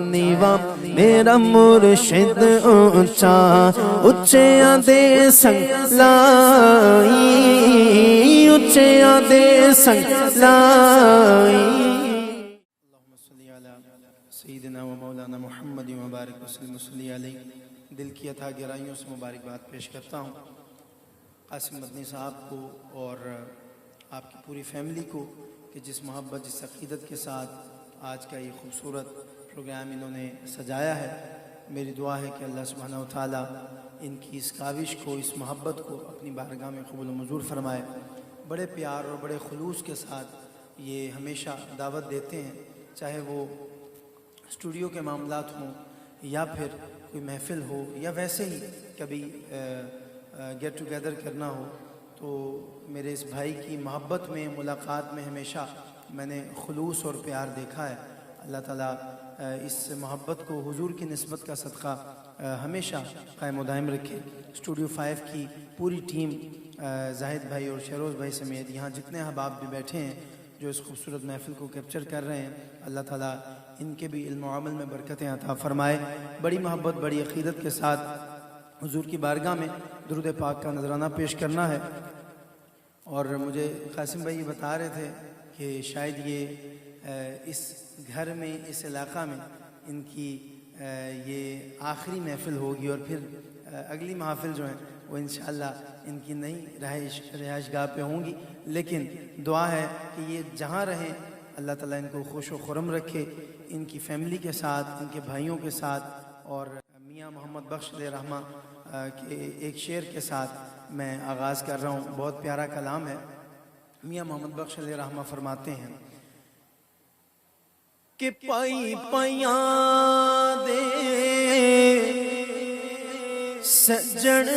نیوا میرا مرشد اونچا اچیاں دے سنگ لائی اچیاں دے سنگ لائی اللہم صلی علی سیدنا و مولانا محمد مبارک وسلم صلی علیہ دل کی عطا گرائیوں سے مبارکباد پیش کرتا ہوں قاسم مدنی صاحب کو اور آپ کی پوری فیملی کو کہ جس محبت جس عقیدت کے ساتھ آج کا یہ خوبصورت پروگرام انہوں نے سجایا ہے میری دعا ہے کہ اللہ سبحانہ و تعالیٰ ان کی اس کاوش کو اس محبت کو اپنی بارگاہ میں قبول و منظور فرمائے بڑے پیار اور بڑے خلوص کے ساتھ یہ ہمیشہ دعوت دیتے ہیں چاہے وہ اسٹوڈیو کے معاملات ہوں یا پھر کوئی محفل ہو یا ویسے ہی کبھی گیٹ ٹوگیدر کرنا ہو تو میرے اس بھائی کی محبت میں ملاقات میں ہمیشہ میں نے خلوص اور پیار دیکھا ہے اللہ تعالیٰ اس محبت کو حضور کی نسبت کا صدقہ ہمیشہ قائم و دائم رکھے اسٹوڈیو 5 کی پوری ٹیم زاہد بھائی اور شہروز بھائی سمیت یہاں جتنے احباب بھی بیٹھے ہیں جو اس خوبصورت محفل کو کیپچر کر رہے ہیں اللہ تعالیٰ ان کے بھی علم و عمل میں برکتیں عطا فرمائے بڑی محبت بڑی عقیدت کے ساتھ حضور کی بارگاہ میں درود پاک کا نذرانہ پیش کرنا ہے اور مجھے قاسم بھائی بتا رہے تھے کہ شاید یہ اس گھر میں اس علاقہ میں ان کی یہ آخری محفل ہوگی اور پھر اگلی محافل جو ہیں وہ انشاءاللہ ان کی نئی رہائش گاہ پہ ہوں گی لیکن دعا ہے کہ یہ جہاں رہیں اللہ تعالیٰ ان کو خوش و خرم رکھے ان کی فیملی کے ساتھ ان کے بھائیوں کے ساتھ اور میاں محمد بخش علیہ رحمہ کے ایک شعر کے ساتھ میں آغاز کر رہا ہوں بہت پیارا کلام ہے میاں محمد بخش علیہ رحمہ فرماتے ہیں کہ پائی پائیاں دے سجن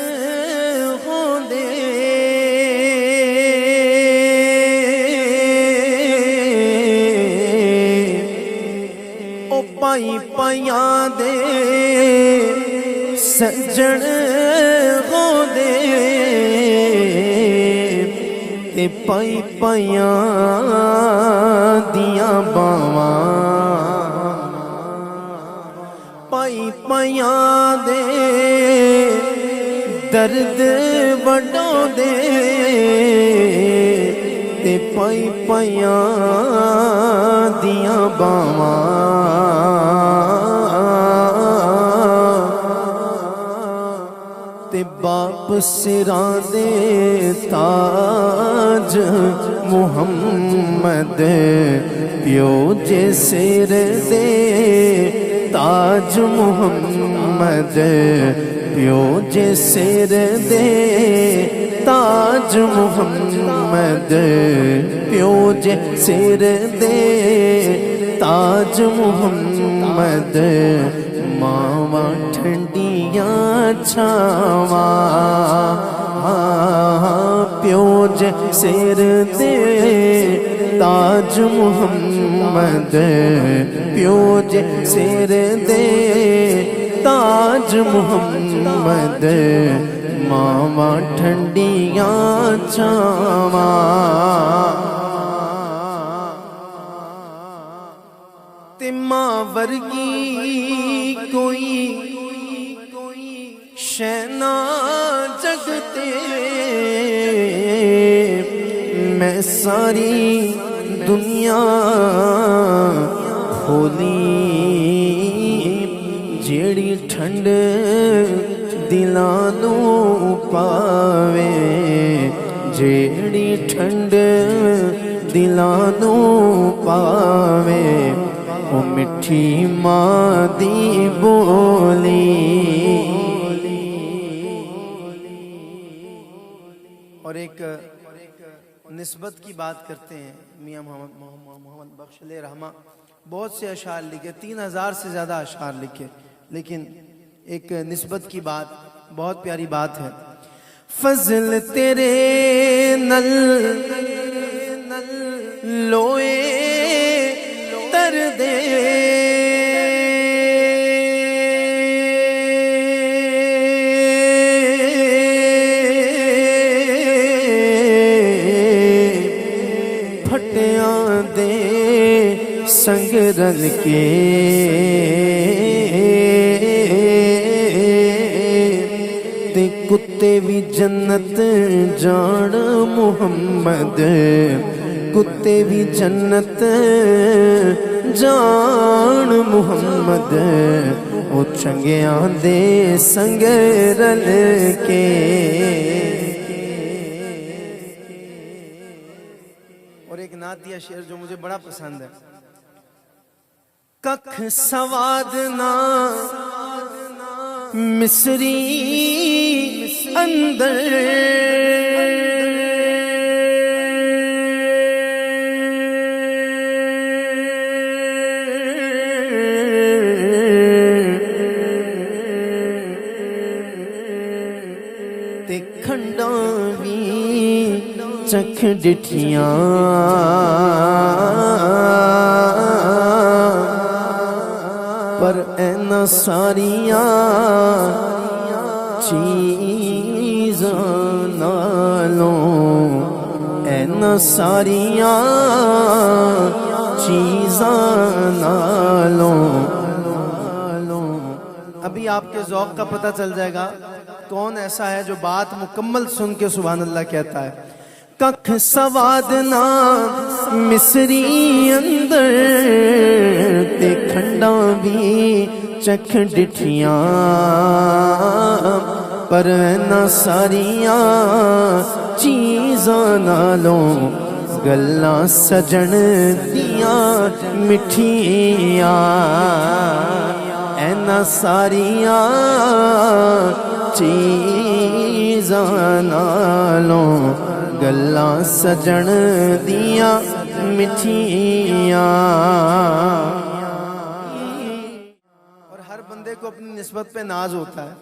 ہوں دے او پائی پائیاں دے سجن ہوں دے تے پائی پائیاں دیاں باواں پائی پائیاں دے درد وڈو دے تے پائی پائیاں دیاں باواں تے باپ سراں دے تاج محمد پیو جے سر دے تاج محمد پیو جے سر دے تاج محمد پیو جے سر دے تاج محمد ماواں ٹھنڈیاں چھاواں پیو جے سر دے تاج محمد پیو جے سر دے تاج محمد ماواں ٹھنڈیاں چھاواں تے ماں ورگی کوئی شے نہ جگ تے میں ساری دنیا کھولی جیڑی ٹھنڈ دلاں نوں پاوے جیڑی ٹھنڈ دلاں نوں پاوے او مٹھی ماں دی بولی اور ایک نسبت کی بات کرتے ہیں میاں محمد بخش علیہ رحمہ بہت سے اشعار لکھے 3000 سے زیادہ اشعار لکھے لیکن ایک نسبت کی بات بہت پیاری بات ہے فضل تیرے نل لوئے تر دے پھٹیاں دے سنگ رل کے بھی جنت جان محمد، کتے بھی جنت جان محمد، او چنگیاں دے سنگ رل کے۔ اور ایک نعتیہ شعر جو مجھے بڑا پسند ہے، ککھ سواد نہ مصری اندر تے کھنڈاں بھی چکھ ڈٹھیاں، پر اینا ساریاں چیزاں نالوں، اینا ساریاں چیزاں نالوں۔ ابھی آپ کے ذوق کا پتہ چل جائے گا کون ایسا ہے جو بات مکمل سن کے سبحان اللہ کہتا ہے۔ ککھ سواد نہ مصری اندر تے کھنڈاں بھی چکھ ڈٹھیاں، پر اینا ساریاں چیزاں نالوں گلاں سجن دیاں مٹھیاں، اینا ساریاں چیزاں نالوں گلاں سجن دیاں مٹھیاں۔ اور ہر بندے کو اپنی نسبت پہ ناز ہوتا ہے،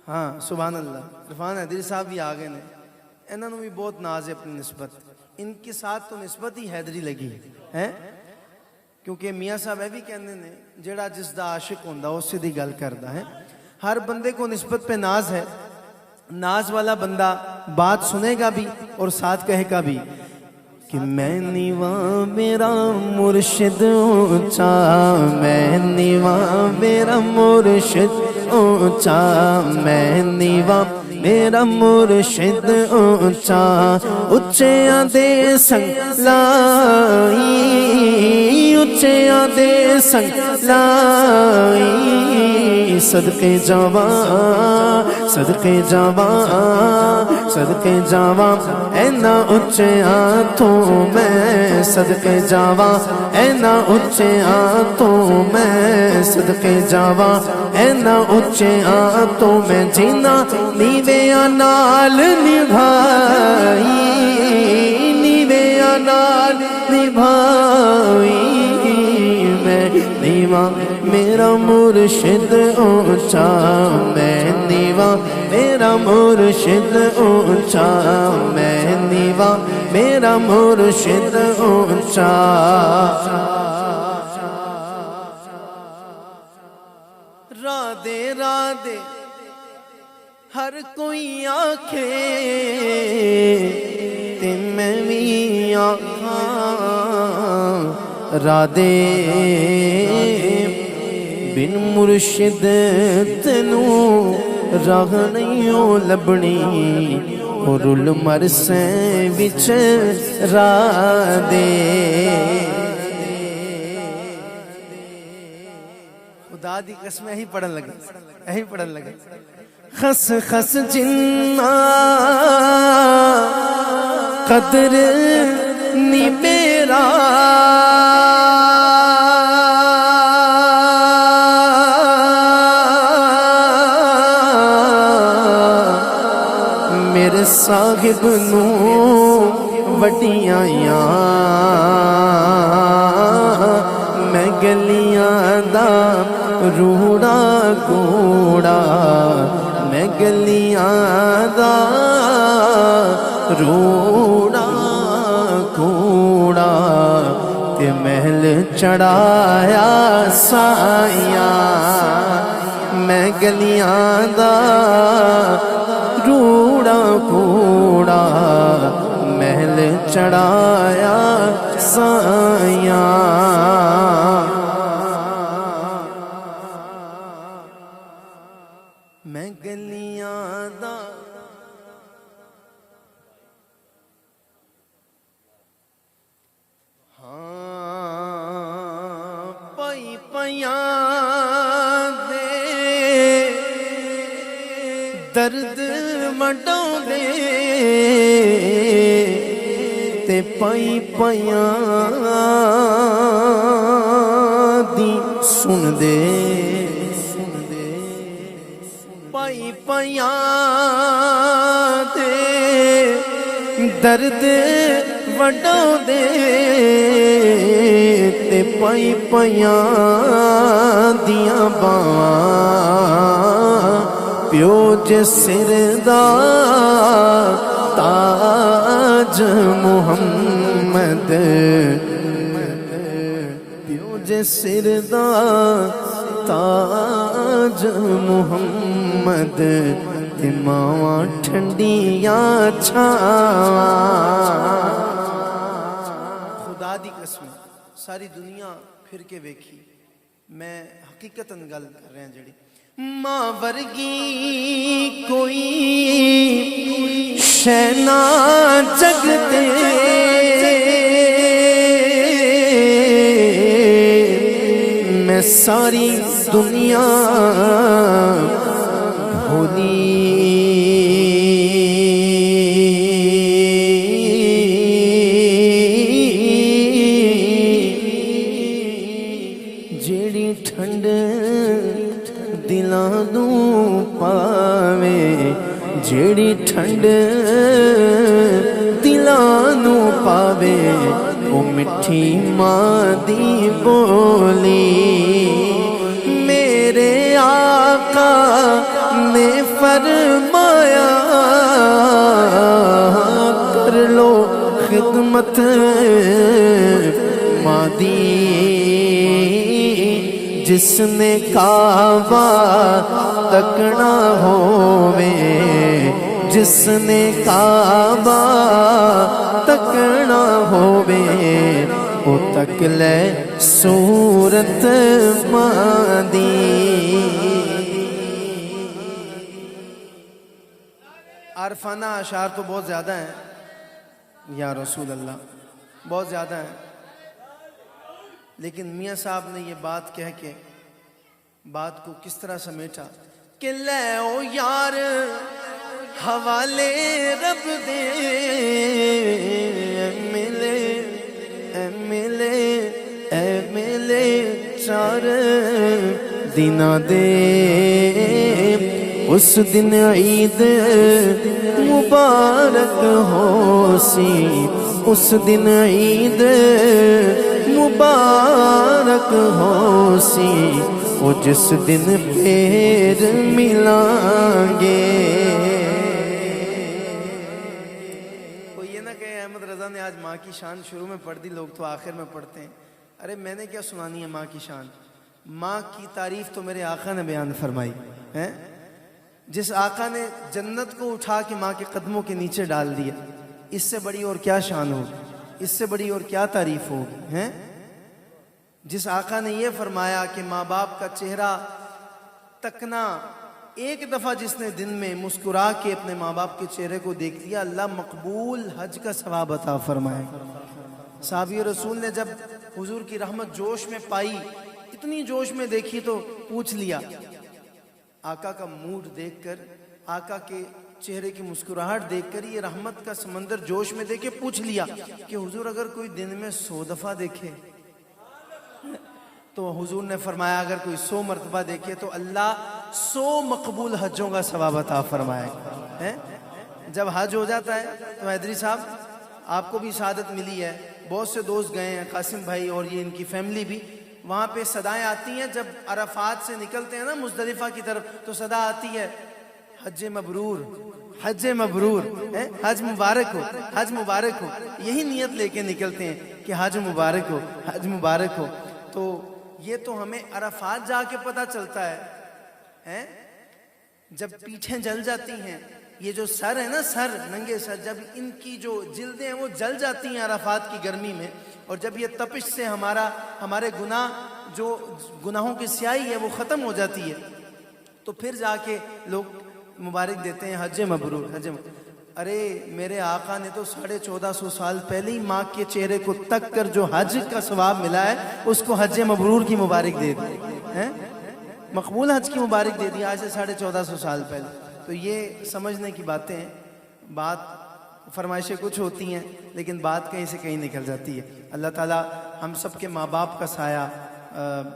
ہاں سبحان اللہ۔ عرفان حیدری صاحب بھی آگے نے، انہوں نے بھی بہت ناز ہے اپنی نسبت، ان کے ساتھ تو نسبت ہی حیدری لگی ہے، کیونکہ میاں صاحب بھی کہنے نے جڑا جس دا عاشق ہوندا اس سے دی گل کردا ہے۔ ہر بندے کو نسبت پہ ناز ہے، ناز والا بندہ بات سنے گا بھی اور ساتھ کہے گا بھی کہ میں نیواں میرا مرشد اونچا، میں نیواں میرا مرشد اونچا، میں نیواں میرا مرشد اونچا، اچیاں دے سنگ لائی، اچیاں دے سنگ لائی، صدقے جاواں صدقے جاواں صدقے جاواں اینا اچیاں تو میں، صدقے جاواں اینا اچیاں تو میں، صدقے جاواں اینا اچیاں تو میں، جینا نیویاں نال نبھائی، نیویاں نال نبھائی، میں نیواں میرا مرشد اونچا، میں نیواں میرا مرشد اونچا، میں نیواں میرا مرشد اونچا۔ رادے رادے ہر کوئی آکھے تے میں بھی آکھاں، رادے بن مرشد تینوں راہ نہیں لبنی، اور رل مرسیں وچ رادے۔ خدا دی قسم یہی پڑھن لگے، خس خس جنہ قدر نی میرا، میرے صاحب نو وڈیاں میں گلیاں دا روڑا کوڑا، میں گلیاں دا روڑا کوڑا، تے محل چڑھایا سائیاں، میں گلیاں دا روڑا کوڑا، محل چڑھایا سائیاں۔ میں گلیاں دا پیاں دے درد وڈاؤں دے تے پائی پیاں دی سن دے پائی پیاں دے درد وڈاؤں دے تے پائی پیاں دیاں باواں پیو جے سر دا تاج محمد پیو جے سر دا تاج محمد تے ماواں ٹھنڈیاں چھاواں خدا دی قسم ساری دنیا پھر کے ویکھی میں حقیقتاً گل کر رہا جڑی ماں ورگی کوئی شے نہ جگ تے میں ساری دنیا بھولی جیڑی ٹھنڈ دلاں نوں پاوے جیڑی ٹھنڈ دلاں نوں پاوے او مٹھی ماں دی بولی میرے آقا نے فرمایا کر لو خدمت ماں دی جس نے کعبہ تکنا ہووے جس نے کعبہ تکنا ہووے او تک لے صورت ماں دی عارفانہ اشعار تو بہت زیادہ ہیں یا رسول اللہ بہت زیادہ ہیں لیکن میاں صاحب نے یہ بات کہہ کے بات کو کس طرح سمیٹا کہ لے او یار حوالے رب دے اے ملے چار دنہ دے اس دن عید مبارک ہو سی اس دن عید مبارک ہو سی وہ جس دن پھر ملائیں گے کوئی یہ نہ کہے احمد رضا نے آج ماں کی شان شروع میں پڑھ دی لوگ تو آخر میں پڑھتے ہیں ارے میں نے کیا سنانی ہے ماں کی شان ماں کی تعریف تو میرے آقا نے بیان فرمائی ہے جس آقا نے جنت کو اٹھا کے ماں کے قدموں کے نیچے ڈال دیا اس سے بڑی اور کیا شان ہوگی اس سے بڑی اور کیا تعریف ہوگی ہیں جس آقا نے یہ فرمایا کہ ماں باپ کا چہرہ تکنا ایک دفعہ جس نے دن میں مسکرا کے اپنے ماں باپ کے چہرے کو دیکھ لیا اللہ مقبول حج کا ثواب عطا فرمائے صحابی رسول نے جب حضور کی رحمت جوش میں پائی اتنی جوش میں دیکھی تو پوچھ لیا آقا کا موڈ دیکھ کر آقا کے چہرے کی مسکراہٹ دیکھ کر یہ رحمت کا سمندر جوش میں دیکھ کے پوچھ لیا کہ حضور اگر کوئی دن میں 100 دفعہ دیکھے تو حضور نے فرمایا اگر کوئی 100 مرتبہ دیکھے تو اللہ 100 مقبول حجوں کا ثواب عطا فرمائے جب حج ہو جاتا ہے تو حیدری صاحب آپ کو بھی سعادت ملی ہے بہت سے دوست گئے ہیں قاسم بھائی اور یہ ان کی فیملی بھی وہاں پہ صدائیں آتی ہیں جب عرفات سے نکلتے ہیں نا مزدلفہ کی طرف تو صدا آتی ہے حج مبرور حج مبرور حج مبارک ہو حج مبارک ہو یہی نیت لے کے نکلتے ہیں کہ حج مبارک ہو حج مبارک ہو تو یہ تو ہمیں عرفات جا کے پتہ چلتا ہے جب پیٹھیں جل جاتی ہیں یہ جو سر ہے نا سر ننگے سر جب ان کی جو جلدیں ہیں وہ جل جاتی ہیں عرفات کی گرمی میں اور جب یہ تپش سے ہمارے گناہ جو گناہوں کی سیاہی ہے وہ ختم ہو جاتی ہے تو پھر جا کے لوگ مبارک دیتے ہیں حج مبرور حج ارے میرے آقا نے تو 1450 سال پہلے ہی ماں کے چہرے کو تک کر جو حج کا ثواب ملا ہے اس کو حج مبرور کی مبارک دے دی، مقبول حج کی مبارک دے دی آج سے 1450 سال پہلے۔ تو یہ سمجھنے کی باتیں ہیں، بات فرمائشیں کچھ ہوتی ہیں لیکن بات کہیں سے کہیں نکل جاتی ہے۔ اللہ تعالیٰ ہم سب کے ماں باپ کا سایہ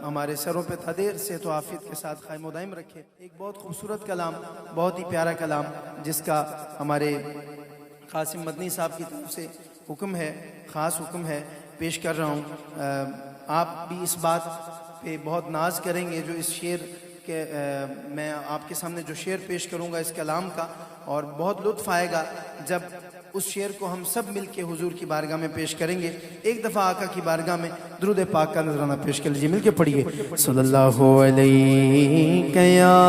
ہمارے سروں پہ تدیر صحت و عافیت کے ساتھ قائم و دائم رکھے۔ ایک بہت خوبصورت کلام، بہت ہی پیارا کلام جس کا ہمارے قاسم مدنی صاحب کی طرف سے حکم ہے، خاص حکم ہے، پیش کر رہا ہوں۔ آپ بھی اس بات پہ بہت ناز کریں گے جو اس شعر کے میں آپ کے سامنے جو شعر پیش کروں گا اس کلام کا، اور بہت لطف آئے گا جب اس شعر کو ہم سب مل کے حضور کی بارگاہ میں پیش کریں گے۔ ایک دفعہ آقا کی بارگاہ میں درود پاک کا نذرانہ پیش کر لیجیے، مل کے پڑھیے۔ صلی اللہ علیہ یا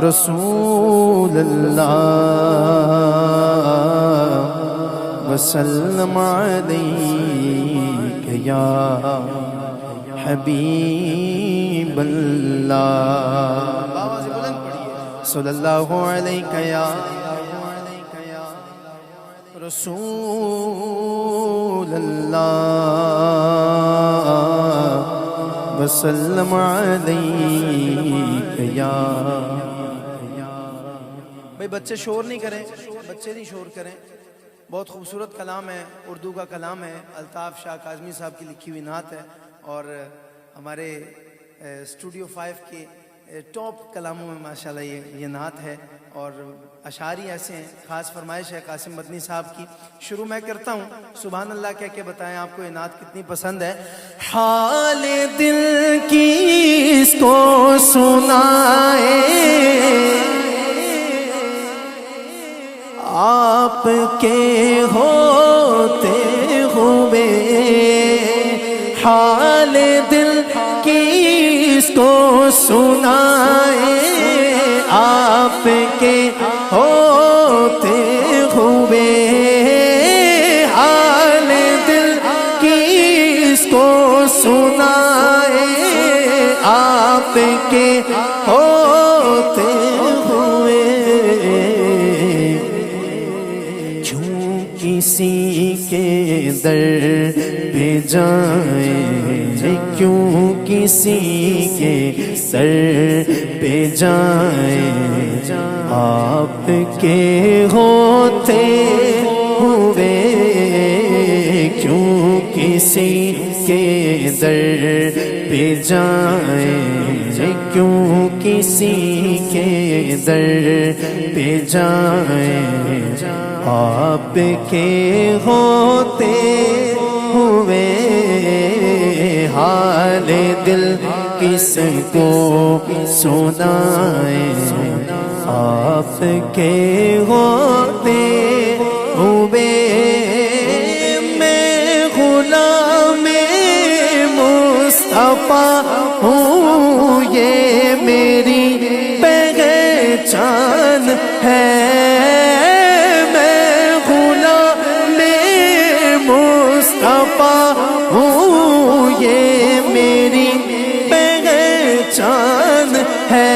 رسول اللہ وسلم علیہ یا حبیب اللہ، صلی اللہ علیہ یا رسول اللہ وسلم علیہ یا۔ بھئی بچے شور نہیں کریں، بچے نہیں شور کریں۔ بہت خوبصورت کلام ہے، اردو کا کلام ہے، الطاف شاہ کاظمی صاحب کی لکھی ہوئی نعت ہے، اور ہمارے اسٹوڈیو 5 کے ٹاپ کلاموں میں ماشاءاللہ یہ نعت ہے، اور اشعاری ایسے ہیں۔ خاص فرمائش ہے قاسم مدنی صاحب کی۔ شروع میں کرتا ہوں، سبحان اللہ کہہ کے بتائیں آپ کو یہ نعت کتنی پسند ہے۔ حال دل کی اس کو سنائے آپ کے ہوتے ہوئے، حال دل کی اس کو سنائے آپ کے ہوتے ہوئے، حال دل کی اس کو سنائے آپ کے ہوتے ہوئے، کیوں کسی کے در پہ جائیں، کیوں کسی کے سر پہ جائیں آپ کے ہوتے ہوئے، کیوں کسی کے در پہ جائیں، کیوں کسی کے در پہ جائیں آپ کے ہوتے ہوئے، حال دل کس کو سنائیں آپ کے ہوتے ہوئے، میں غلام مصطفیٰ ہوں یہ میری پہچان ہے، میں غلام مصطفیٰ ہوں یہ میری پہچان ہے،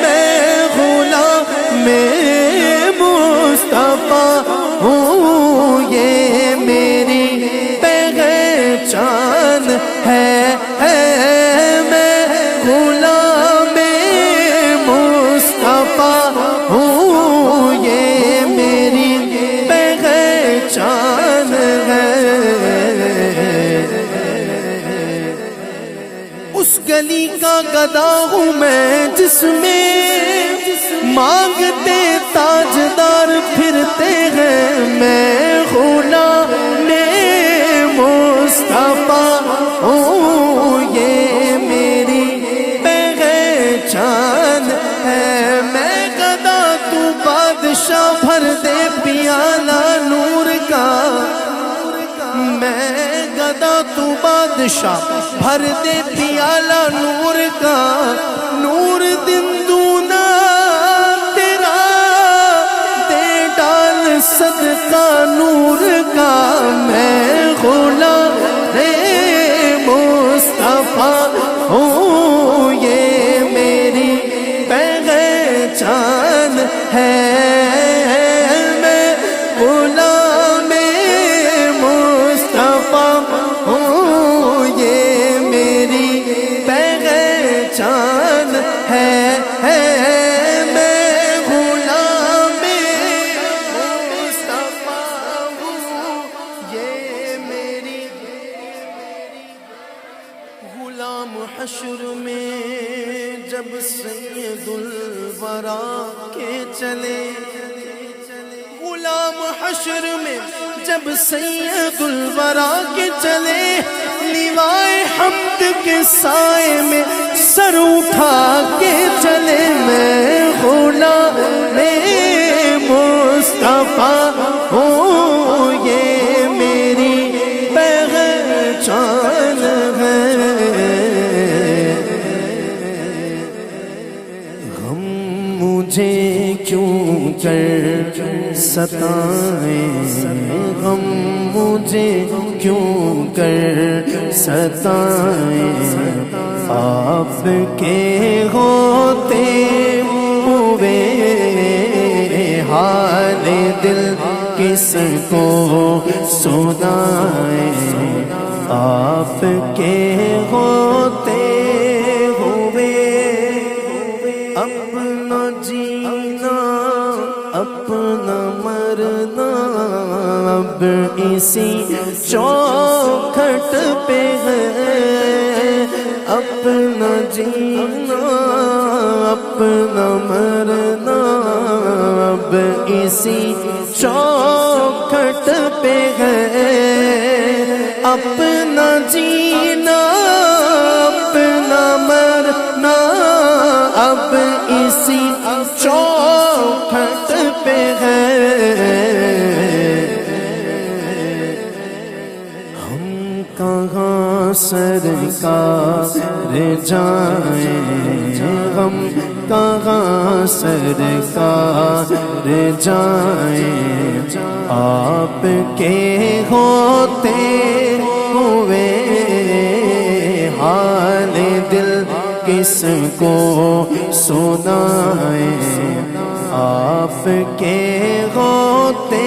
میں غلام مصطفیٰ ہوں یہ میری پہچان ہے، میں غلام مصطفیٰ ہوں یہ میری پہچان ہے۔ اس گلی کا گدا ہوں میں جس میں مانگتے تاجدار پھرتے ہیں، میں غلام مصطفیٰ ہوں یہ میری پہچان ہے، میں گدا تو بادشاہ بھر دے پیالہ نور کا، میں گدا تو بادشاہ بھر دے پیالہ نور کا، نور دن دونا تیرا دے ڈال صدقہ نور کا، میں غلام مصطفیٰ ہوں یہ میری پہچان ہے، غلام حشر میں جب سید الورا کے چلے، غلام حشر میں جب سید الورا کے چلے، لیوائے حمد کے سائے میں سر اٹھا کے چلے، میں غلام مصطفیٰ ہوں یہ میری پہچان ہے، غم مجھے کیوں کر ستائیں، غم مجھے کیوں کر ستائیں، آپ کے ہوتے ہوئے حال دل کس کو سنائیں، آپ کے ہوتے ہوئے اپنا جینا اپنا مرنا اب اسی چوکھٹ پہ ہے، اپنا جینا اپنا مرنا اب اسی چوکھٹ پہ ہے، اپنا جینا اپنا مرنا اب اسی چوکھٹ پہ ہے، ہم کہاں سرکار جائیں، ہم کہاں سرکار جائیں، آپ کے ہوتے ہوئے حال دل کس کو سنائیں، آپ کے ہوتے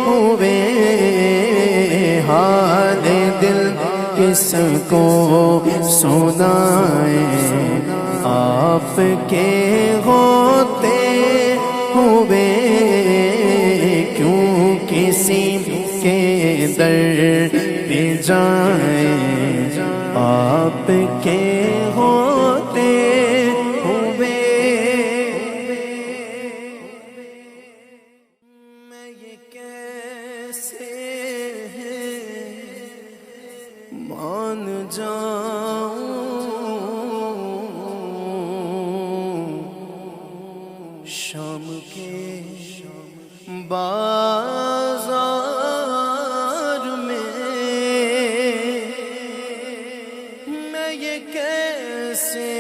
ہوئے حال دل کس کو سنائیں، آپ کے ہوتے ہوئے کیوں کسی کے در پہ جائیں، آپ کے ہوتے ہوئے میں یہ کیسے مان جاؤں، شام کے بازار میں میں یہ کیسے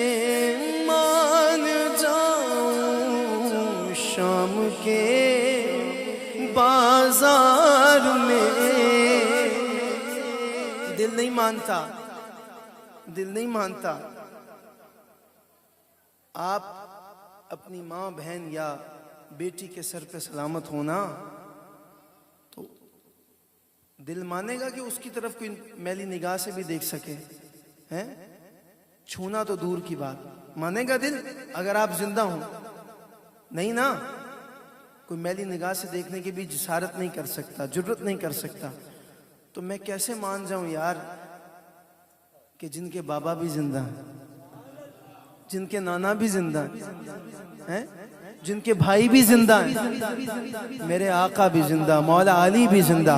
مان جاؤں، شام کے بازار میں دل نہیں مانتا، دل نہیں مانتا، آپ اپنی ماں بہن یا بیٹی کے سر پہ سلامت ہونا تو دل مانے گا کہ اس کی طرف کوئی میلی نگاہ سے بھی دیکھ سکے، ہیں چھونا تو دور کی بات، مانے گا دل اگر آپ زندہ ہوں؟ نہیں نا، کوئی میلی نگاہ سے دیکھنے کی بھی جسارت نہیں کر سکتا، جرت نہیں کر سکتا، تو میں کیسے مان جاؤں یار کہ جن کے بابا بھی زندہ ہیں، جن کے نانا بھی زندہ ہیں، جن کے بھائی بھی زندہ ہیں، میرے آقا بھی زندہ، مولا علی بھی زندہ،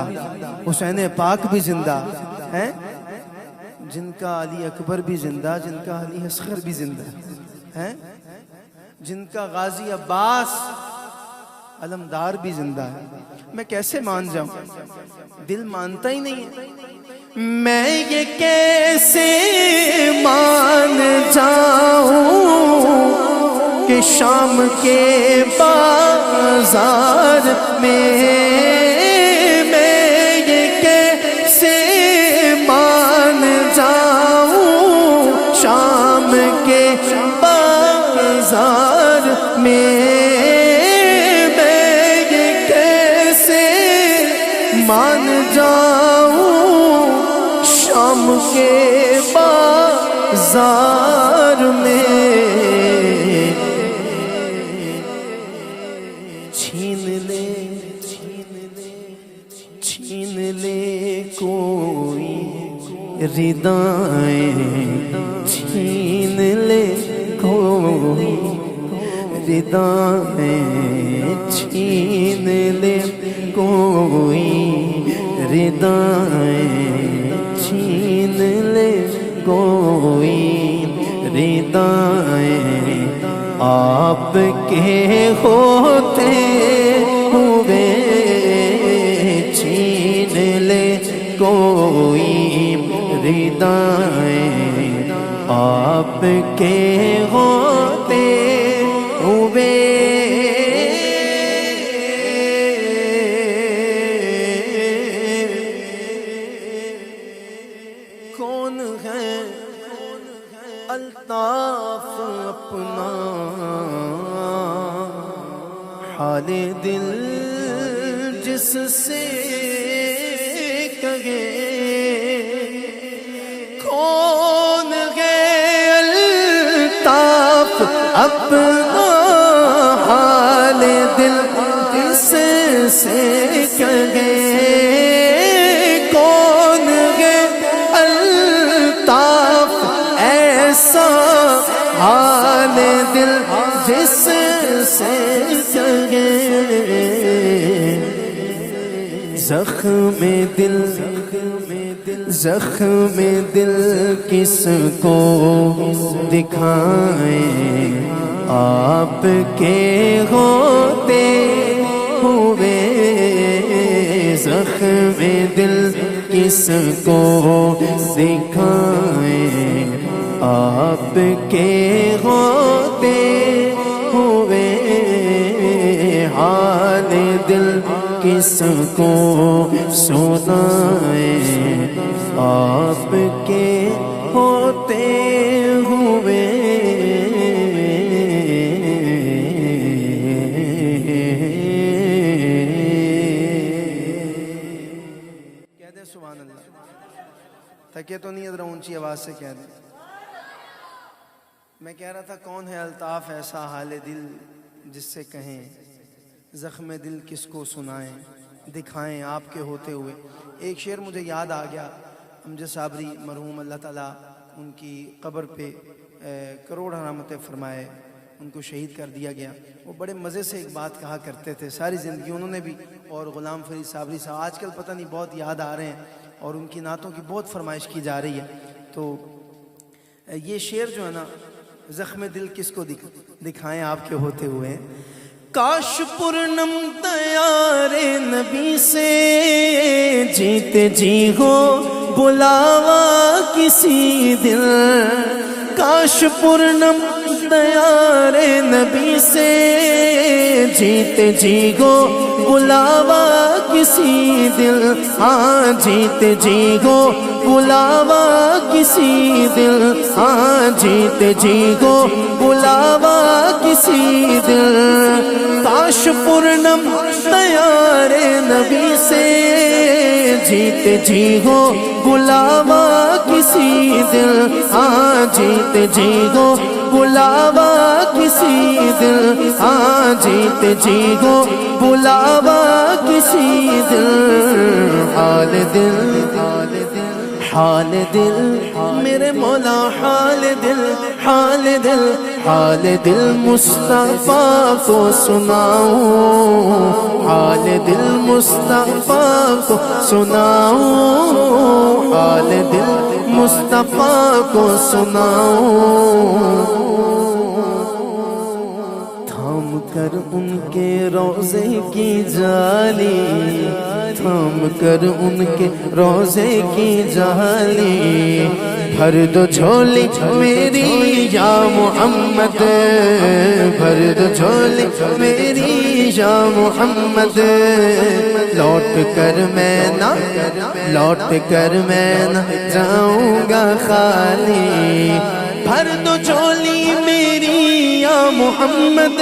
حسین پاک بھی زندہ ہیں، جن کا علی اکبر بھی زندہ، جن کا علی اصغر بھی زندہ ہیں، جن کا غازی عباس علمدار بھی زندہ ہے، میں کیسے مان جاؤں؟ دل مانتا ہی نہیں ہے، میں یہ کیسے مان جاؤں کہ شام کے بازار میں میں یہ کیسے مان جاؤں، شام کے بازار میں میں یہ کیسے مان جاؤں، شام کے بازار میں چھین لے کوئی ردائیں چھین لے کوئی، ردائیں چھین لے کوئی، ردائیں چھین لے کوئی، ردائیں آپ کے ہوتے ہوئے چھین لے کوئی، ردائیں آپ کے ہوتے ہوئے کون ہے الطاف اپنا حال دل جس سے کہے، کون ہے الطاف اپنا حال دل جس سے کہے، کون ہے الطاف ایسا حال دل جس سے کہے، زخم دل زخم دل کس کو دکھائیں آپ کے ہوتے ہوئے، زخم دل کس کو دکھائیں آپ کے ہوتے ہوئے، حال دل کس کو سنائیں آپ کے ہوتے ہوئے۔ کہہ دیں سبحان اللہ، تھکے تو نہیں، ذرا اونچی آواز سے کہہ دیں۔ میں کہہ رہا تھا کون ہے الطاف ایسا حال دل جس سے کہیں، زخم دل کس کو سنائیں دکھائیں آپ کے ہوتے ہوئے۔ ایک شعر مجھے یاد آ گیا، امجد صابری مرحوم اللہ تعالیٰ ان کی قبر پہ کروڑ رحمتیں فرمائے، ان کو شہید کر دیا گیا۔ وہ بڑے مزے سے ایک بات کہا کرتے تھے، ساری زندگی انہوں نے بھی، اور غلام فرید صابری صاحب آج کل پتہ نہیں بہت یاد آ رہے ہیں اور ان کی نعتوں کی بہت فرمائش کی جا رہی ہے۔ تو یہ شعر جو ہے نا، زخم دل کس کو دکھائیں آپ کے ہوتے ہوئے، کاش پرنم دیار نبی سے جیتے جی ہو بلاوا کسی دل، کاش پرنم دیار نبی سے جیتے جی ہو بلاوا کسی دل، ہاں جیتے جی ہو بلاوا کسی دل، ہاں جیتے جی ہو بلاوا کسی دل، کاش پرنم دیار نبی سے جیتے جی ہو بلاوا کسی دل، ہاں جیتے جی ہو بلاوا کسی دل، ہاں جیتے جی ہو بلاوا کسی دل، حال دل حال دل میرے مولا، حال دل حال دل حال دل مصطفیٰ کو سناؤں، حال دل مصطفیٰ کو سناؤں، حال دل مصطفیٰ کو سناؤں، تھام کر ان کے روضے کی جالی، تھام کر ان کے روضے کی جالی، بھر دو جھولی میری یا محمد، بھر دو جھولی میری یا محمد، لوٹ کر میں نہ جاؤں گا خالی، بھر دو جھولی میری یا محمد،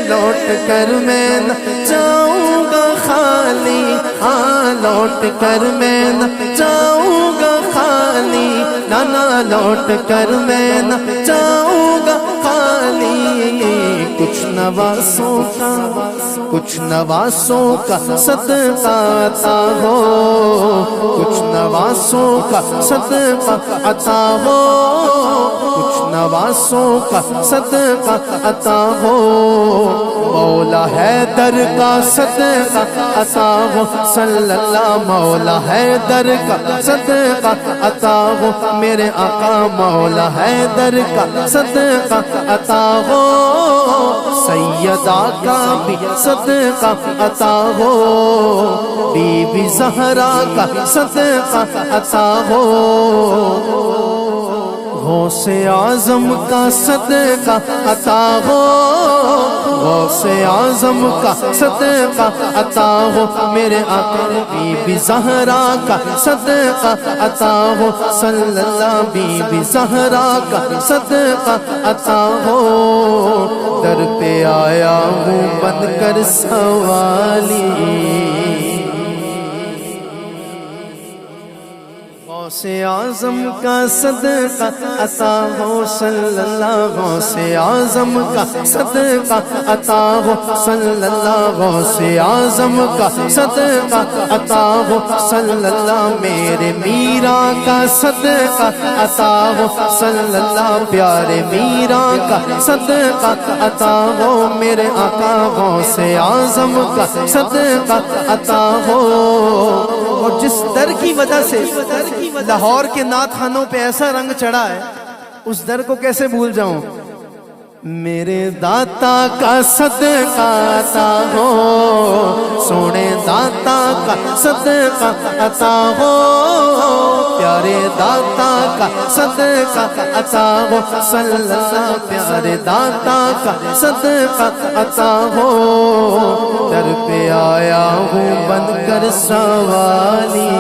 لوٹ کر میں نہ جاؤں گا خالی، ہاں لوٹ کر میں نہ جاؤں گا خالی، نہ لوٹ کر میں نہ جاؤں گا خالی، کچھ نواسوں کا صدقہ عطا ہو، کچھ نواسوں کا صدقہ عطا ہو، کچھ نواسوں کا صدقہ عطا ہو، مولا حیدر کا صدقہ عطا ہو صلی اللہ، مولا حیدر کا صدقہ عطا ہو، میرے آقا مولا حیدر کا صدقہ عطا ہو، سیدہ کا بھی صدقہ عطا ہو، بی بی زہرا کا صدقہ عطا ہو، غوث اعظم کا صدقہ عطا ہو، غوث اعظم کا صدقہ عطا ہو، میرے آقا بی بی زہرا کا صدقہ عطا ہو صلی اللہ، بی بی زہرا کا صدقہ عطا ہو، در پہ آیا ہوں بن کر سوالی، غوث اعظم کا صدقہ عطا ہو صلی اللہ، غوث اعظم کا صدقہ عطا ہو صلی اللہ، غوث اعظم کا صدقہ عطا ہو صلی اللہ، میرے میرا کا صدقہ عطا ہو صلی اللہ، پیارے میرا کا صدقہ عطا ہو، میرے آقا غوث اعظم کا صدقہ عطا ہو، اور جس در کی وجہ سے لاہور کے نعت خانوں پہ ایسا رنگ چڑھا ہے، اس در کو کیسے بھول جاؤں، میرے داتا کا صدقہ عطا ہو، سونے داتا کا صدقہ عطا ہو، پیارے داتا کا صدقہ عطا ہو صلی اللہ، پیارے داتا کا صدقہ عطا ہو، در پہ آیا ہوں بن کر سوالی،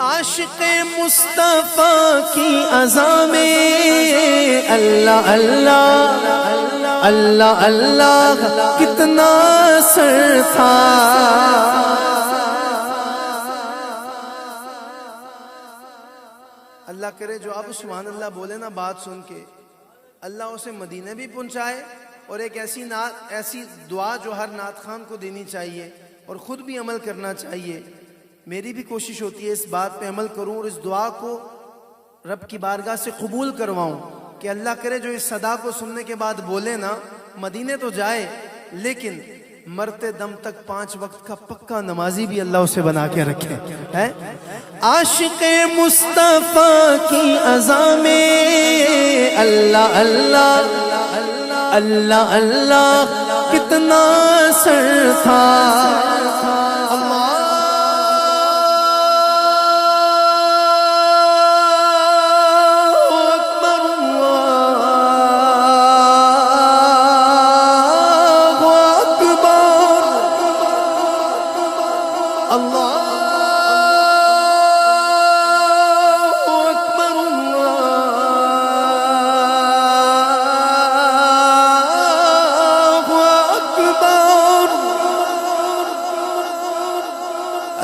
عاشق مصطفیٰ کی اذان میں اللہ اللہ اللہ اللہ کتنا سر تھا، اللہ کرے جو آپ سبحان اللہ بولے نا بات سن کے، اللہ اسے مدینے بھی پہنچائے، اور ایک ایسی دعا جو ہر نعت خان کو دینی چاہیے اور خود بھی عمل کرنا چاہیے، میری بھی کوشش ہوتی ہے اس بات پہ عمل کروں اور اس دعا کو رب کی بارگاہ سے قبول کرواؤں کہ اللہ کرے جو اس صدا کو سننے کے بعد بولے نا، مدینے تو جائے لیکن مرتے دم تک 5 وقت کا پکا نمازی بھی اللہ اسے بنا کے رکھے ہے۔ عاشق مصطفیٰ کی اذان میں اللہ اللہ اللہ اللہ کتنا سر تھا،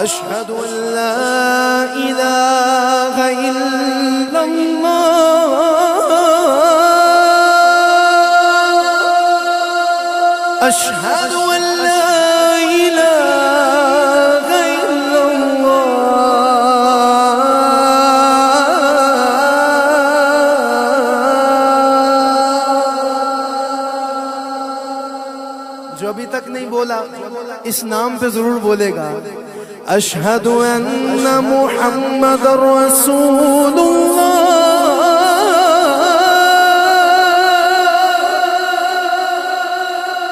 أشهد أن لا إله إلا الله أشهد أن لا إله إلا الله جو ابھی تک نہیں بولا اس نام پہ ضرور بولے گا، أشهد أن محمد رسول الله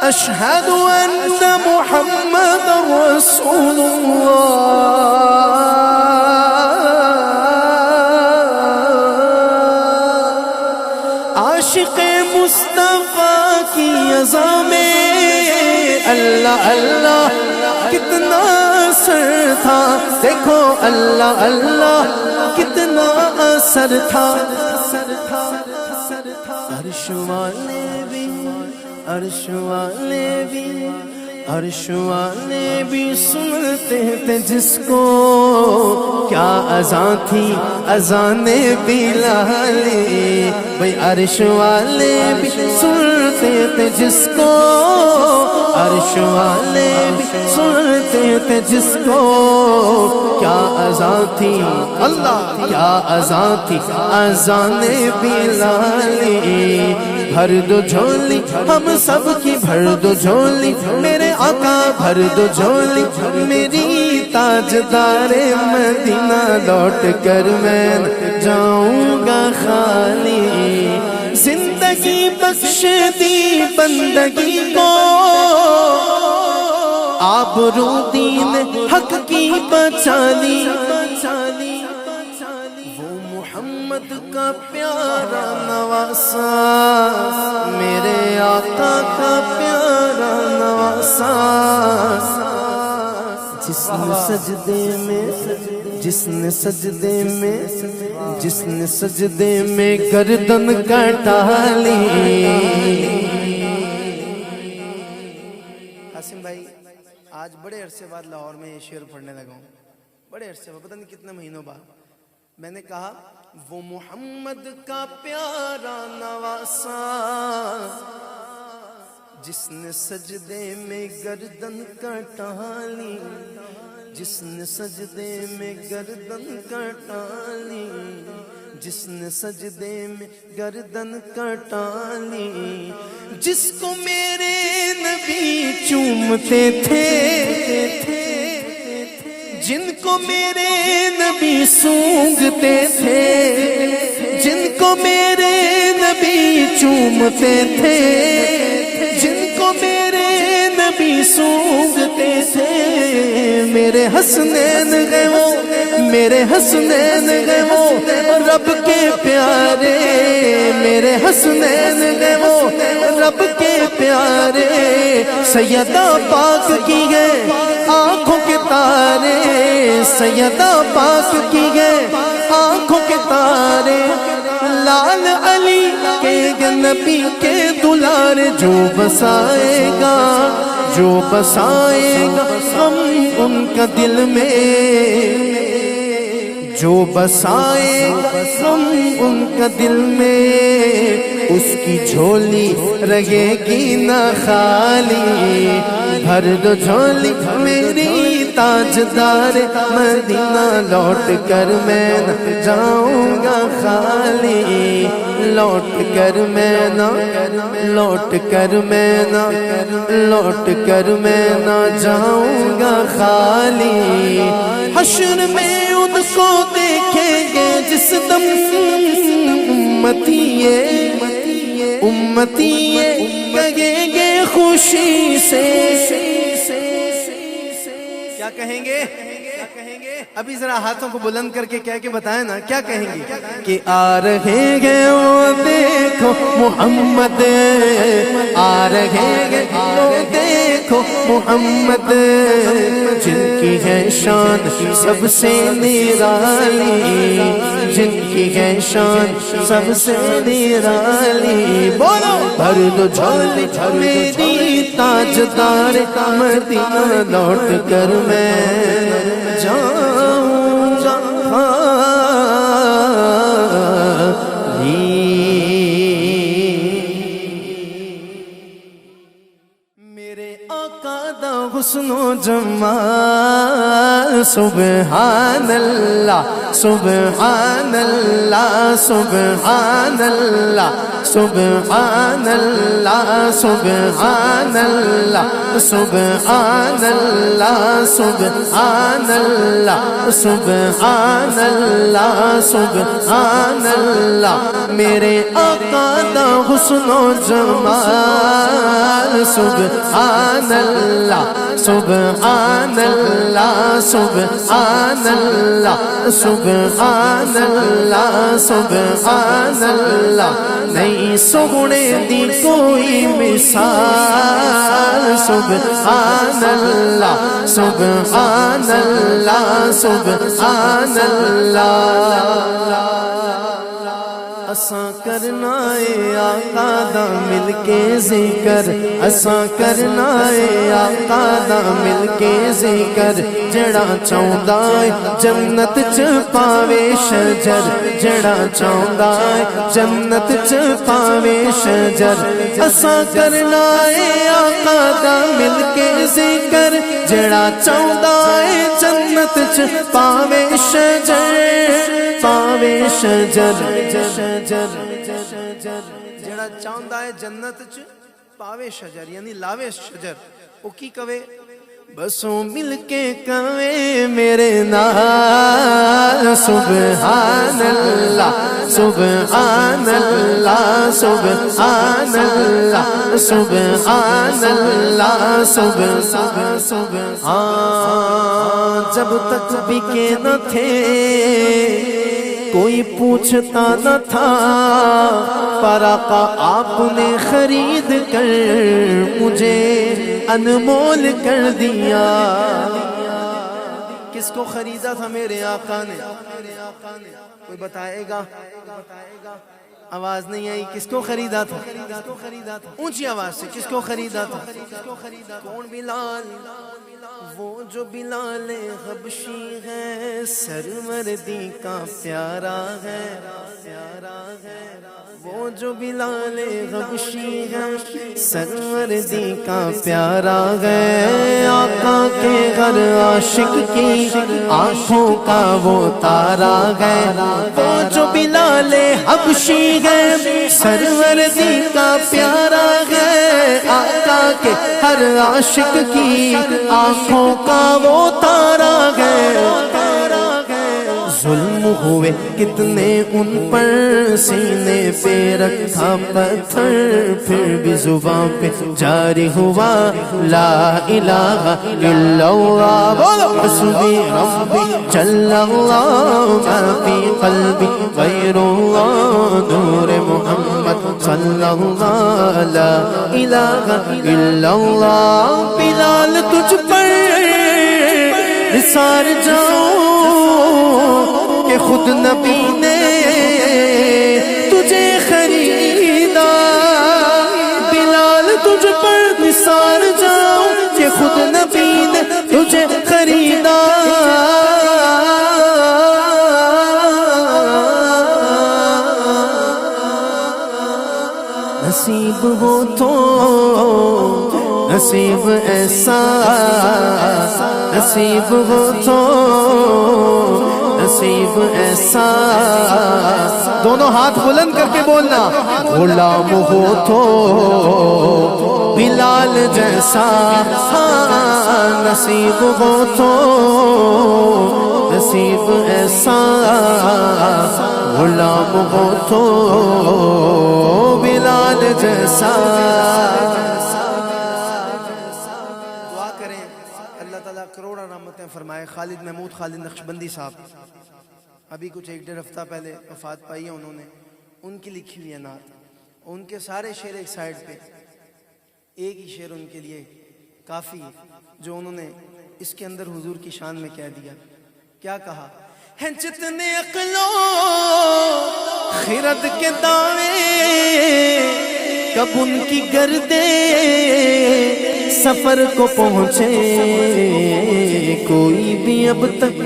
أشهد أن محمد رسول الله عاشق مصطفیٰ کی اذان میں اللہ اللہ کتنا سر تھا، دیکھو اللہ اللہ کتنا اثر تھا، عرش والے بھی عرش والے بھی سنتے تھے جس کو، کیا اذان تھی اذان بلال، بھئی عرش والے بھی سنتے تھے جس کو، عرش والے بھی سنتے تھے جس کو، کیا اذان تھی اللہ، کیا اذان تھی اذان بلال، بھر دو جھولی ہم سب کی، بھر دو جھولی میرے آقا، بھر دو جھولی میری تاجدار مدینہ، لوٹ کر میں جاؤں گا خالی، زندگی بخش دی بندگی کو، آبرو دین حق کی بچا لی، وہ محمد کا پیارا نواسا، میرے آقا کا پیارا نواسا، جس نے سجدے میں، جس نے سجدے میں، جس نے سجدے میں گردن کٹا لی۔ قاسم بھائی آج بڑے عرصے بعد لاہور میں یہ شعر پڑھنے لگا ہوں، بڑے عرصے بعد، پتہ نہیں کتنے مہینوں بعد۔ میں نے کہا وہ محمد کا پیارا نواسا، جس نے سجدے میں گردن کٹا لی، جس نے سجدے میں گردن کٹا لی، جس نے سجدے میں گردن کٹا لی، جس کو میرے نبی چومتے تھے، جن کو میرے نبی سونگتے تھے، جن کو میرے نبی چومتے تھے، جن کو میرے نبی سونگتے تھے، میرے حسنین گئے وہ، میرے حسنین گئے وہ رب کے پیارے، میرے حسنین گئے وہ رب کے پیارے، سیدہ پاک کی گئے آنکھوں کے تارے، سیدہ پاک کی گئے آنکھوں کے تارے، لال علی کے نبی کے دلار، جو بسائے گا، جو بسائے گا ہم ان کا دل میں، جو بسائے گا ہم ان کا دل میں، اس کی جھولی رہے گی نہ خالی، بھر دو جھولی میری تاجدار مدینہ، لوٹ کر میں نہ جاؤں گا خالی، لوٹ کر میں نہ، لوٹ کر میں نہ، لوٹ کر میں نہ جاؤں گا خالی، حشر میں ان کو دیکھیں گے جس دم امتی امتی کہیں گے خوشی سے، کیا کہیں گے؟ ابھی ذرا ہاتھوں کو بلند کر کے کہہ کے بتائیں نا، کیا کہیں گے؟ کہ آ رہے ہیں وہ دیکھو محمد، آ رہے ہیں وہ دیکھو محمد، جن کی ہے شان سب سے نرالی، جن کی ہے شان سب سے نرالی، بولو بھر دو جھولی میری تاجدار مدینہ، لوٹ کر میں جاؤں گا خالی، میرے آقا دا حسن و جمال، سبحان اللہ سبحان اللہ سبحان اللہ سبحان اللہ سبحان اللہ سبحان اللہ سبحان اللہ سبحان اللہ سبحان اللہ، میرے آقا دا حسن و جمال، سبحان اللہ سبحان اللہ سبحان اللہ سبحان اللہ سبحان اللہ، نہیں سونے دی کوئی مثال، سبحان اللہ سبحان اللہ سبحان اللہ، اساں کرنا اے آقا دا مل کے ذکر اساں کرنا اے آقا دا مل کے ذکر جڑا چاہندا اے جنت چ پاوے شجر جڑا چاہندا اے جنت چ پاوے شجر اساں کرنا اے آقا دا مل کے ذکر جڑا چاہندا اے جنت چ پاوے شجر پاوے شجر جڑا چاہندا ہے جنت چ پاوے شجر یعنی لاوے شجر او کی کہے بسوں مل کے کہے میرے نال سبحان اللہ سبحان اللہ سبحان اللہ سبحان اللہ سبحان جب تک بکے نہ تھے کوئی پوچھتا نہ تھا پر آقا آپ نے خرید کر مجھے انمول کر دیا کس کو خریدا تھا میرے آقا نے کوئی بتائے گا آواز نہیں آئی کس کو خریدا تھا اونچی آواز سے کس کو خریدا تھا کون بلال وہ جو بلال حبشی ہے سرمردی کا پیارا ہے وہ جو بلال حبشی ہے سرمردی کا پیارا ہے آقا کے ہر عاشق کی آنکھوں کا وہ تارا ہے وہ جو بلال حبشی ہے سرمردی کا پیارا ہے آقا کے ہر عاشق کی آنکھوں کا وہ تارا ہے ظلم ہوئے کتنے ان پر سینے پہ رکھا پتھر پھر بھی زبان پہ جاری ہوا لا الہ الا اللہ بولو حسبی ربی جل اللہ ما فی قلبی غیر اللہ نور محمد صلی اللہ لا الہ الا اللہ بلال تجھ پر نثار جاؤں کہ خود نبی نے تجھے خریدا بلال تجھ پر نثار جاؤں کہ خود نبی نے تجھے خریدا نصیب ہو تو نصیب ایسا نصیب ہو تو نصیب ایسا دونوں ہاتھ بلند کر کے بولنا غلام ہو تو بلال جیسا نصیب ہو تو نصیب ایسا غلام ہو تو بلال جیسا کروڑا رحمتیں فرمائے خالد محمود خالد نقشبندی صاحب ابھی کچھ ایک ڈیڑھ ہفتہ پہلے وفات پائی ہے انہوں نے ان کی لکھی ہوئی ہے نعت ان کے سارے شعر ایک سائیڈ پہ ایک ہی شعر ان کے لیے کافی جو انہوں نے اس کے اندر حضور کی شان میں کہہ دیا کیا کہا ہیں جتنے عقلوں خرد کے دعوے کب ان کی گردے سفر کو پہنچے کوئی بھی اب تک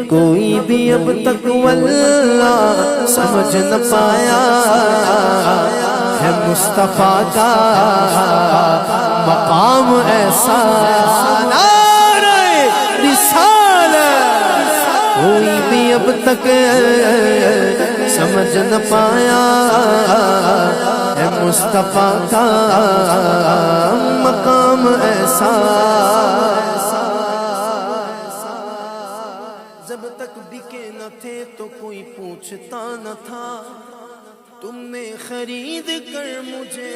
کوئی بھی اب تک واللہ سمجھ نہ پایا ہے مصطفیٰ کا مقام ایسا نعرہ رسالت کوئی بھی اب تک سمجھ نہ پایا ہے مصطفیٰ کا مقام ایسا جب تک بکے نہ تھے تو کوئی پوچھتا نہ تھا تم نے خرید کر مجھے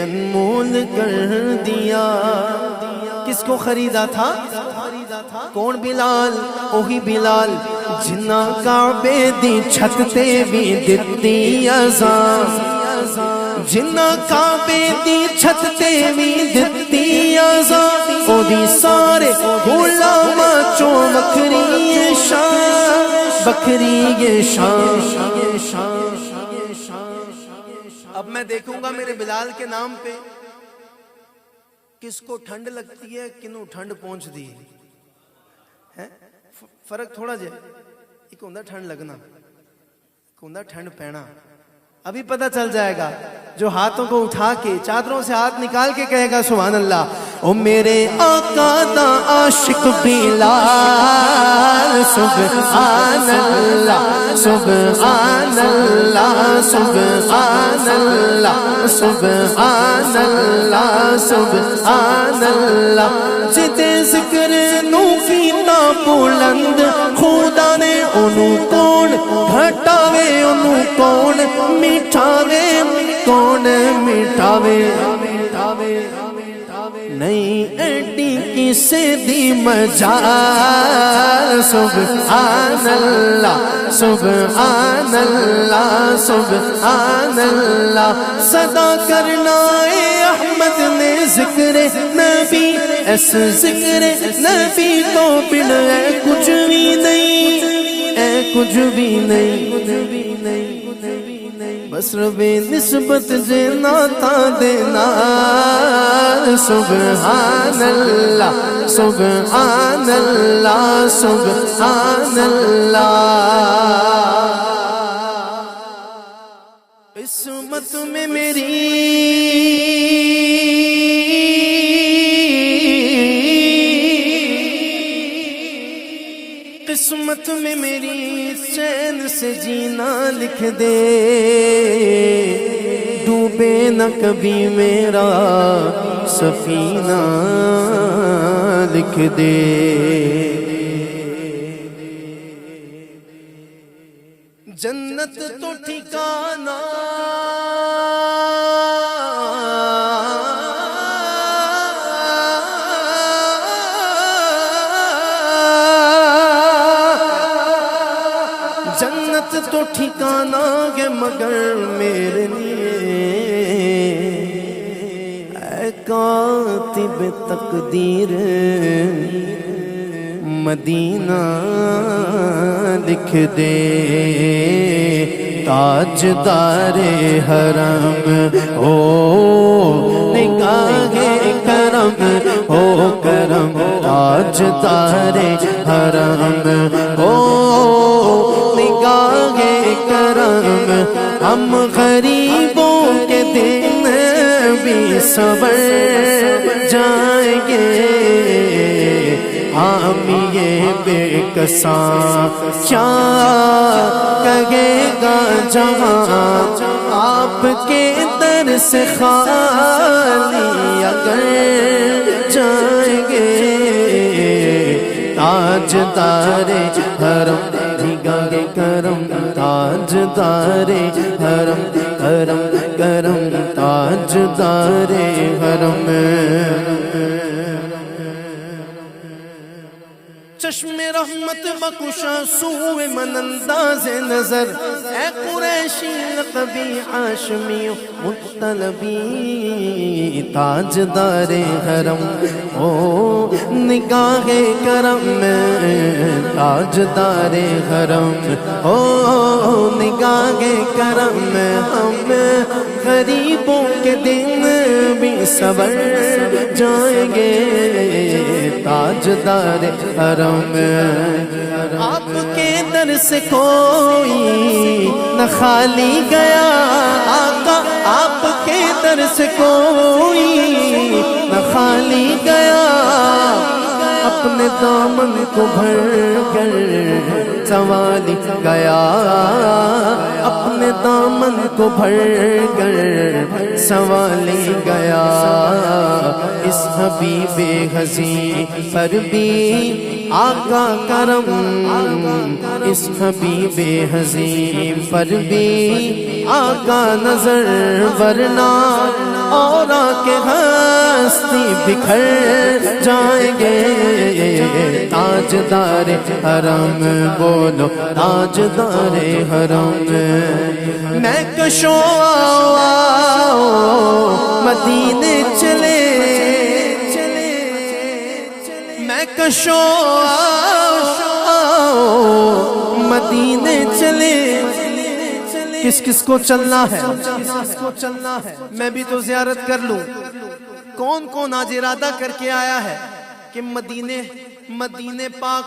انمول کر دیا کس کو خریدا تھا کون بلال وہی بلال جنہ کعبے دی چھت تے بھی دتی اذان جنہ کعبے دی چھت تے بھی دتی اذان او دی سارے غلاماں چوں وکھری شان بکھری یہ شان. اب میں دیکھوں گا میرے بلال کے نام پہ کس کو ٹھنڈ لگتی ہے کنوں ٹھنڈ پہنچ دی ہے. فرق تھوڑا جائے. ایک ہوندہ ٹھنڈ لگنا, ایک ہوندہ ٹھنڈ پینا. ابھی پتہ چل جائے گا. جو ہاتھوں کو اٹھا کے چادروں سے ہاتھ نکال کے کہے گا سبحان اللہ. او میرے آقا دا عاشق بلال سبحان اللہ سبحان اللہ سبحان اللہ سبحان اللہ سبحان اللہ. جتے ذکر نو کیتا بلند خدا نے انہوں کون گھٹاوے انہوں کون مٹھاوے کون مٹھاوے. نہیں ایڈی کسے دی مجال سبحان اللہ سبحان اللہ سبحان اللہ. صدا کرنا اے احمد نے ذکر نبی, اس ذکر نبی تو بن اے کچھ بھی نہیں, اے کچھ بھی نہیں. بس رب نسبت جینا تا دینا سبحان اللہ سبحان اللہ سبحان اللہ. قسمت میں میری قسمت میں میری چین سے جینا لکھ دے, ڈوبے نہ کبھی میرا سفینہ لکھ دے. جنت تو ٹھکانا جنت تو ٹھکانا ہے مگر میرے لیے اے کاتب تقدیر مدینہ لکھ دے. تاجدار حرم ہو نگاہ کرم ہو کرم, تاجدار حرم ہو نگاہ کرم. ہم غریبوں کے دن بھی صبر جائیں گے, حامی بے کساں کیا کہے گا جہاں, آپ کے در سے خالی اگر جائیں گے. تاجدار حرم نگاہ کرم, تاجدار حرم کرم کرم, تاجدار حرم. چشم رحمت بکشا سوء من انداز نظر, اے قریشی لقبی ہاشمی مطلبی. تاجدار حرم او نگاہ کرم, تاجدار حرم او نگاہ کرم. ہم غریبوں کے دن بھی صبر جائیں گے. تاجدار حرم آپ کے در سے کوئی نہ خالی گیا, آقا آپ کے در سے کوئی نہ خالی گیا. اپنے دامن کو بھر کر سنوالی گیا, اپنے دامن کو بھر کر سنوالی گیا. اس حبیب حزین پر بھی آقا کرم, اس حبیب حزین پر بھی آقا نظر, ورنہ اور کے ہستی بکھر جائیں گے. تاجدار حرم بولو تاجدار حرم. میں کشو مدینے چلے, میں کشو مدینے کس کس کو چلنا ہے، میں بھی تو زیارت کر لوں۔ کون کون آج ارادہ کر کے آیا ہے کہ مدینے پاک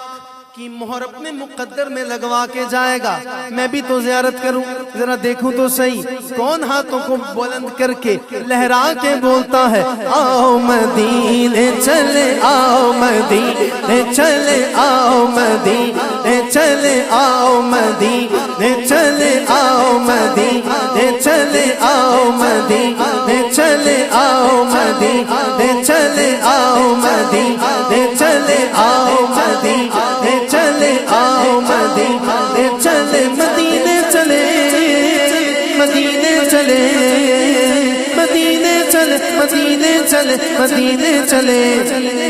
کی مہر اپنے مقدر میں لگوا کے جائے گا، میں بھی تو زیارت کروں؟ ذرا دیکھوں تو صحیح کون ہاتھوں کو بلند کر کے لہرا کے بولتا ہے آؤ مدینے چلے، آؤ مدینے چلے، آؤ مدینے چلے، آؤ مدینے چلے، آؤ مدینے چلے، آؤ مدینے چلے، آؤ مدینے چلے، آؤ مدینے چلے، آؤ مدینے چلے، آؤ مدینے چلے، مدینے چلے، مدینے چلے، مدینے چلے، مدینے چلے، مدینے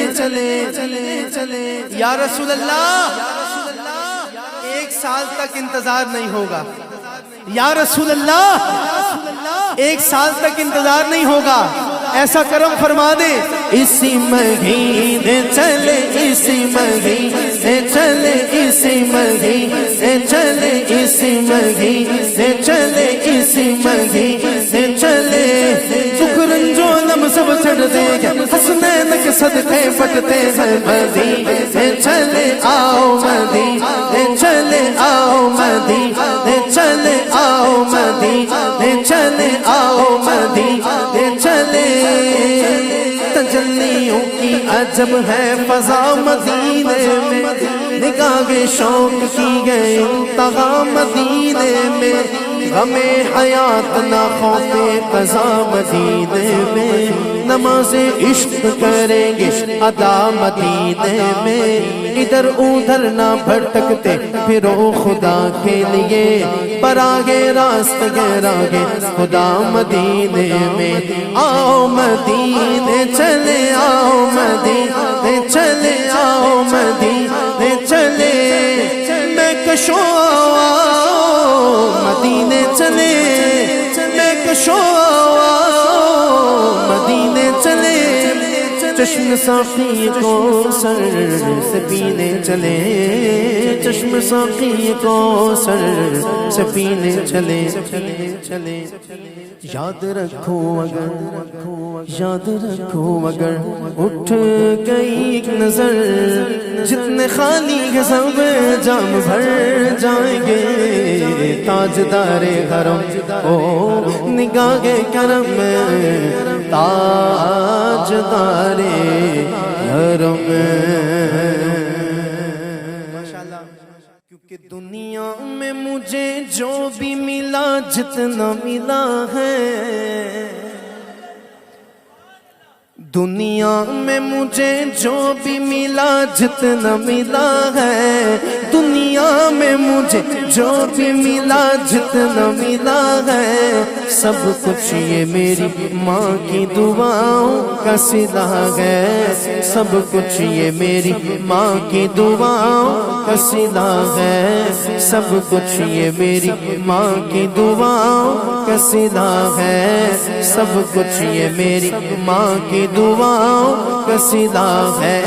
چلے۔ یا رسول اللہ، 1 سال تک انتظار نہیں ہوگا۔ یا رسول اللہ، 1 سال تک انتظار نہیں ہوگا، ایسا کرم فرما دے۔ اسی مہینے چلے، اسی مہینے چلے، اسی مہینے چلے، اسی مہینے چلے، اسی مہینے چلے۔ شکرن جو لم سب چھڑ دے گا، حسنین کے صدقے بٹتے ہیں مدینے چلے، آؤ مدینے چلے، آؤ مدینے چلے، آؤ مدینے چلے، آؤ مدینے چلے۔ تجلیوں کی عجب ہے فضا مدینے میں، نگاہ شوق کی گئے انتہا مدینے میں، غم حیات نہ خوف قضا مدینے میں، نماز عشق کریں گے ادا مدینے میں، ادھر ادھر نہ بھٹکتے پھرو خدا کے لیے، پر آگے راست گراگے خدا مدینے میں۔ آؤ مدینے چلے، آؤ مدینے چلے، آؤ مدینے چلے، میں کشو مدینے چلے، میں کشو مدینے چلے، چشم ساقی کو سر سے پینے چلے، چشم ساقی کو سر سے پینے چلے۔ یاد رکھو اگر، یاد رکھو اگر اٹھ گئی ایک نظر، جتنے خالی کے سب جام بھر جائیں گے، تاجدار حرم او نگاہ کرم میں، تاجدار حرم ماشاءاللہ۔ کیونکہ دنیا میں مجھے جو بھی ملا، جتنا ملا ہے، دنیا میں مجھے جو بھی ملا جتنا ملا ہے، دنیا میں مجھے جو بھی ملا جتنا ملا ہے، سب کچھ یہ میری ماں کی دعاؤں کا صلہ ہے، سب کچھ یہ میری ماں کی دعاؤں کا صلہ ہے، سب کچھ یہ میری ماں کی دعاؤں کا صلہ ہے، سب کچھ یہ میری ماں کی دعاؤں کا صلہ ہے۔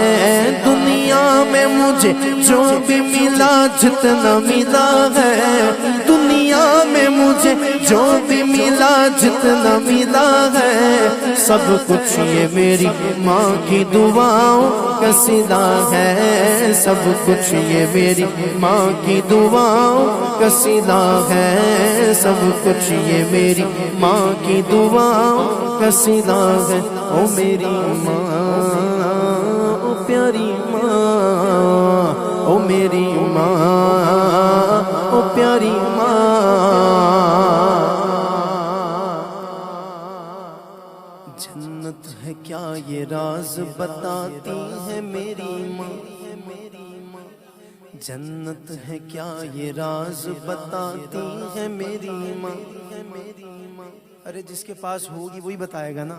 دنیا میں مجھے جو بھی ملا جتنا ملا ہے، دنیا میں مجھے جو بھی ملا جتنا ملا ہے، سب کچھ یہ میری ماں کی دعاؤں کا صلہ ہے، سب کچھ یہ میری ماں کی دعاؤں کا صلہ ہے، سب کچھ یہ میری ماں کی دعاؤں کا صلہ ہے۔ او میری ماں، او پیاری ماں، او میری ماں، او پیاری ماں، جنت ہے کیا یہ راز بتاتی ہے میری ماں، جنت ہے کیا یہ راز بتاتی ہے میری ماں۔ ارے جس کے پاس ہوگی وہی بتائے گا نا،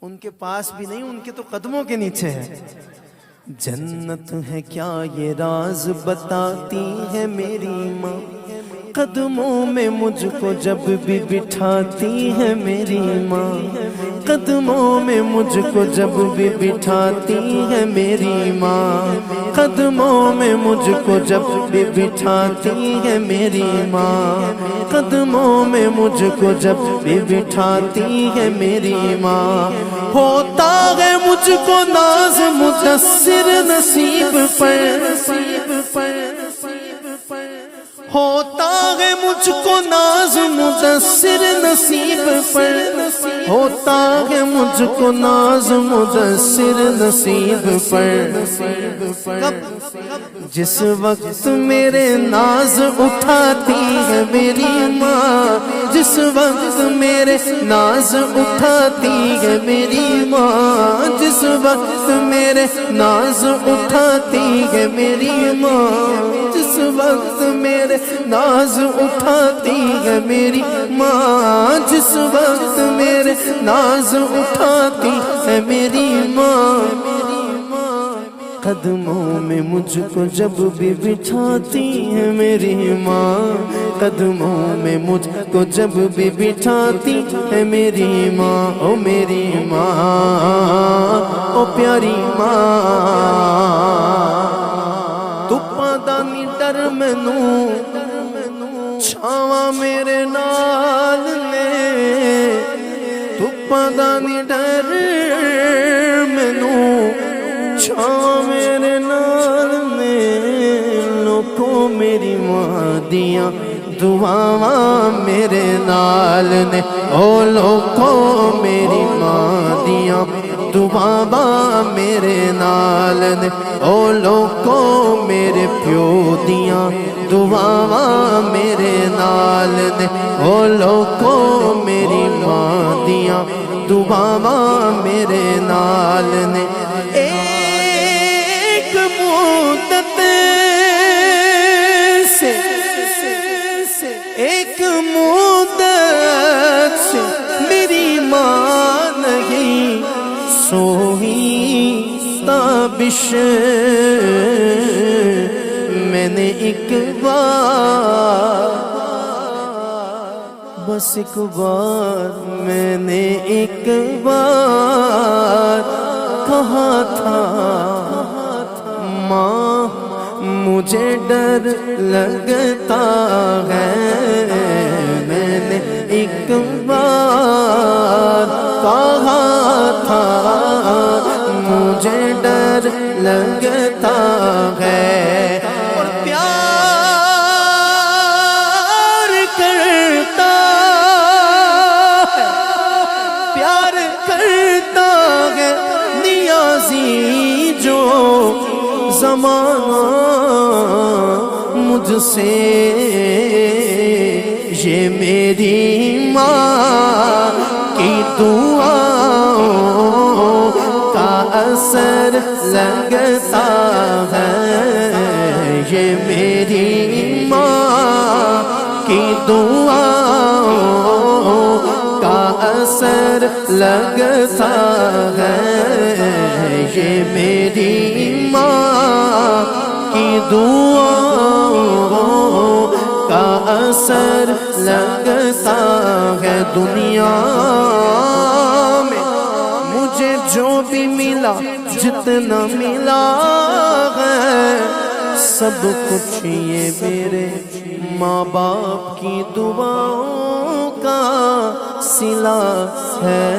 ان کے پاس بھی نہیں، ان کے تو قدموں کے نیچے ہے۔ جنت ہے کیا یہ راز بتاتی ہے میری ماں، قدموں میں مجھ کو جب بھی بٹھاتی ہے میری ماں، قدموں میں مجھ کو جب بھی بٹھاتی ہے میری ماں، قدموں میں مجھ کو جب بھی بٹھاتی ہے میری ماں، قدموں میں مجھ کو جب بھی بٹھاتی ہے میری ماں، ہوتا ہے مجھ کو ناز مدثر نصیب پر، ہوتا ہے مجھ کو ناز مدثر نصیب پر، ہوتا ہے مجھ کو ناز مدثر نصیب پر، جس وقت میرے ناز اٹھاتی ہے میری ماں، جس وقت میرے ناز اٹھاتی ہے میری ماں، جس وقت میرے ناز اٹھاتی ہے میری ماں، جس وقت میرے ناز اٹھاتی ہے میری ماں، جس وقت میرے ناز اٹھاتی ہے میری ماں، قدموں میں مجھ کو جب بھی بٹھاتی ہے میری ماں، قدموں میں مجھ کو جب بھی بٹھاتی ہے میری ماں، او میری ماں، او پیاری ماں، تو پتا نہیں ڈر مینوں چھاواں میرے نال نے، تو پتا نہیں ڈر مینوں چھاواں میرے نال نے، لوکو میری ماں دیاں دعاواں میرے نال نے، او لوکو میری ماں دیاں دعاواں میرے نال نے، او لوکو میرے پیو دیاں دعاواں میرے نال نے، او لوکو میری ماں دیاں دعاواں میرے نال نے، ایک مدت سے، ایک مدت سے میری ماں نہیں سوئی تابش، میں نے ایک بار، بس ایک بار، میں نے ایک بار کہا تھا ماں مجھے ڈر لگتا ہے، میں نے ایک بار کہا تھا مجھے ڈر لگتا ہے، اور پیار کرتا ہے، پیار کرتا ہے نیازی جو زمانہ مجھ سے، یہ میری ماں کی دعاؤں کا اثر لگتا ہے، یہ میری ماں کی دعاؤں کا اثر لگتا ہے، یہ میری ماں کی دعاؤں کا اثر لگتا ہے، دنیا میں مجھے جو بھی ملا جتنا ملا ہے، سب کچھ یہ میرے ماں باپ کی دعاؤں کا صلہ ہے۔